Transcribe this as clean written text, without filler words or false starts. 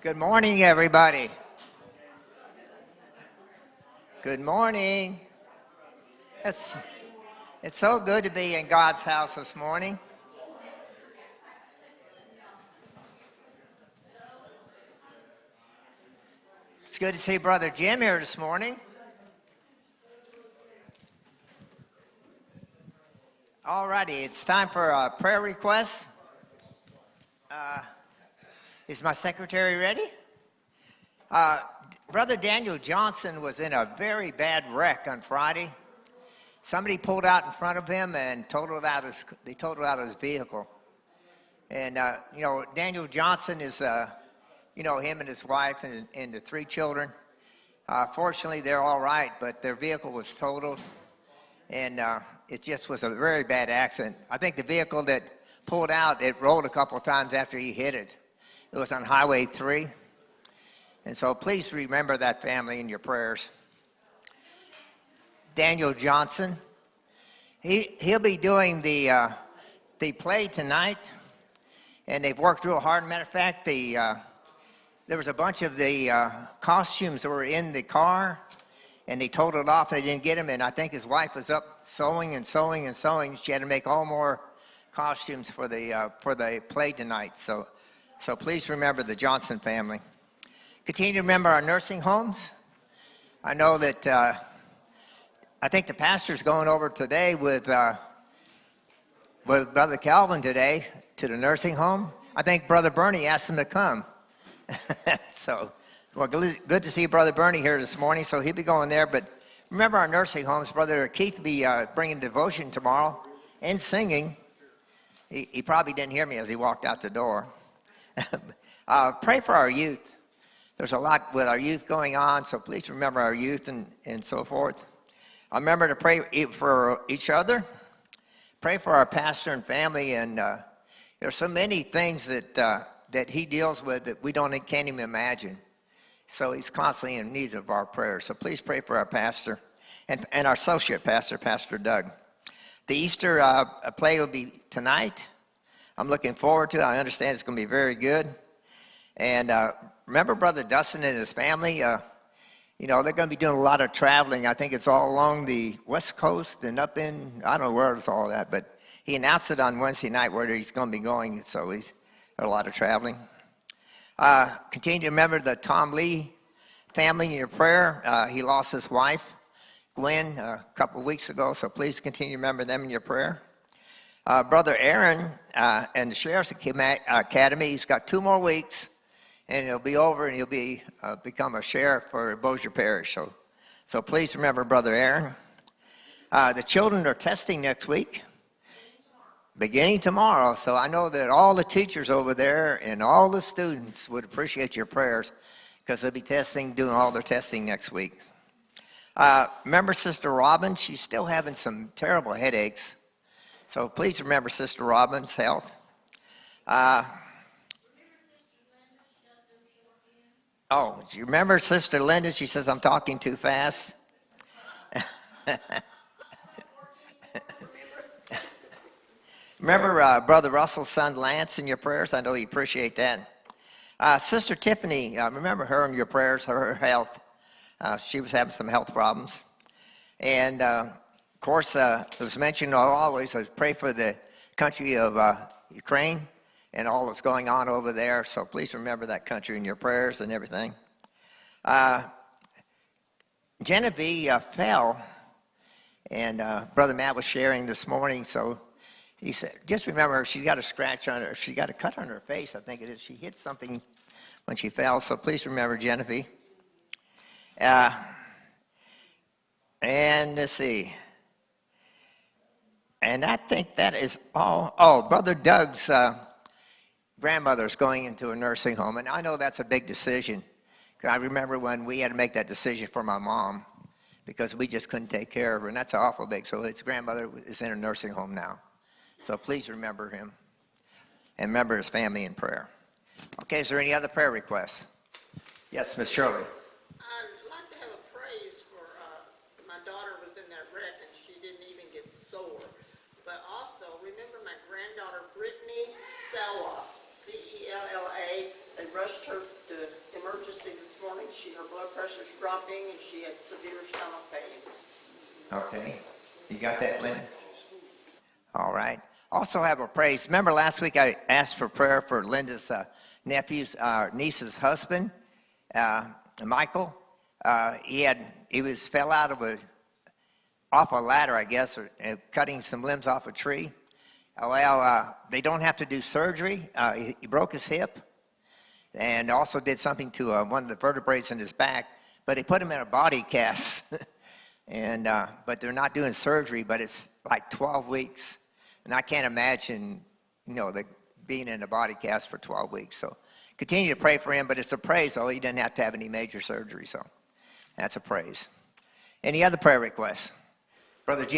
Good morning, everybody. Good morning. It's so good to be in God's house this morning. It's good to see Brother Jim here this morning. All righty, it's time for a prayer request. Is my secretary ready? Brother Daniel Johnson was in a very bad wreck on Friday. Somebody pulled out in front of him and totaled out his vehicle. And, Daniel Johnson is, him and his wife and the 3 children. Fortunately, they're all right, but their vehicle was totaled. And it just was a very bad accident. I think the vehicle that pulled out, it rolled a couple of times after he hit it. It was on Highway 3. And so please remember that family in your prayers. Daniel Johnson, he'll be doing the play tonight. And they've worked real hard. Matter of fact, there was a bunch of the costumes that were in the car. And they totaled off and they didn't get them. And I think his wife was up sewing and sewing and sewing. She had to make all more costumes for the play tonight. So please remember the Johnson family. Continue to remember our nursing homes. I know that I think the pastor's going over today with Brother Calvin today to the nursing home. I think Brother Bernie asked him to come. Well, good to see Brother Bernie here this morning, so he'll be going there. But remember our nursing homes. Brother Keith will be bringing devotion tomorrow and singing. He probably didn't hear me as he walked out the door. Pray for our youth. There's a lot with our youth going on, so please remember our youth and so forth. Remember to pray for each other. Pray for our pastor and family. And there's so many things that he deals with that we can't even imagine. So he's constantly in need of our prayers. So please pray for our pastor and our associate pastor, Pastor Doug. The Easter play will be tonight. I'm looking forward to it. I understand it's going to be very good. And remember Brother Dustin and his family. They're going to be doing a lot of traveling. I think it's all along the West Coast and up in, I don't know where it's all at. But he announced it on Wednesday night where he's going to be going. So he's got a lot of traveling. Continue to remember the Tom Lee family in your prayer. He lost his wife, Gwen, a couple of weeks ago, so please continue to remember them in your prayer. Brother Aaron and the Sheriff's Academy, he's got 2 more weeks, and he'll be over, and he'll become a sheriff for Bossier Parish. So please remember Brother Aaron. The children are testing next week. Beginning tomorrow, so I know that all the teachers over there and all the students would appreciate your prayers because they'll be doing all their testing next week. Remember Sister Robin? She's still having some terrible headaches, so please remember Sister Robin's health. Do you remember Sister Linda? She says I'm talking too fast. Remember Brother Russell's son Lance in your prayers. I know you appreciate that. Sister Tiffany, remember her in your prayers, her health. She was having some health problems. And, of course, it was mentioned always, pray for the country of Ukraine and all that's going on over there. So please remember that country in your prayers and everything. Genevieve fell, and Brother Matt was sharing this morning, so he said, just remember, she's got a scratch on her. She got a cut on her face, I think it is. She hit something when she fell, so please remember Genevieve. And let's see. And I think that is all. Oh, Brother Doug's grandmother's going into a nursing home, and I know that's a big decision. I remember when we had to make that decision for my mom because we just couldn't take care of her, and that's awful big. So his grandmother is in a nursing home now. So please remember him and remember his family in prayer. Okay, is there any other prayer requests? Yes, Miss Shirley. I'd like to have a praise for my daughter was in that wreck and she didn't even get sore. But also, remember my granddaughter Brittany Cella, C-E-L-L-A. They rushed her to emergency this morning. Her blood pressure's dropping and she had severe stomach pains. Okay. You got that, Lynn? All right. Also have a praise. Remember last week I asked for prayer for Linda's niece's husband, Michael. He fell out of off a ladder, I guess, or cutting some limbs off a tree. They don't have to do surgery. He broke his hip and also did something to one of the vertebrae in his back, but they put him in a body cast. But they're not doing surgery, but it's like 12 weeks. And I can't imagine, being in a body cast for 12 weeks. So continue to pray for him, but it's a praise, though. He didn't have to have any major surgery, so that's a praise. Any other prayer requests? Brother Jim.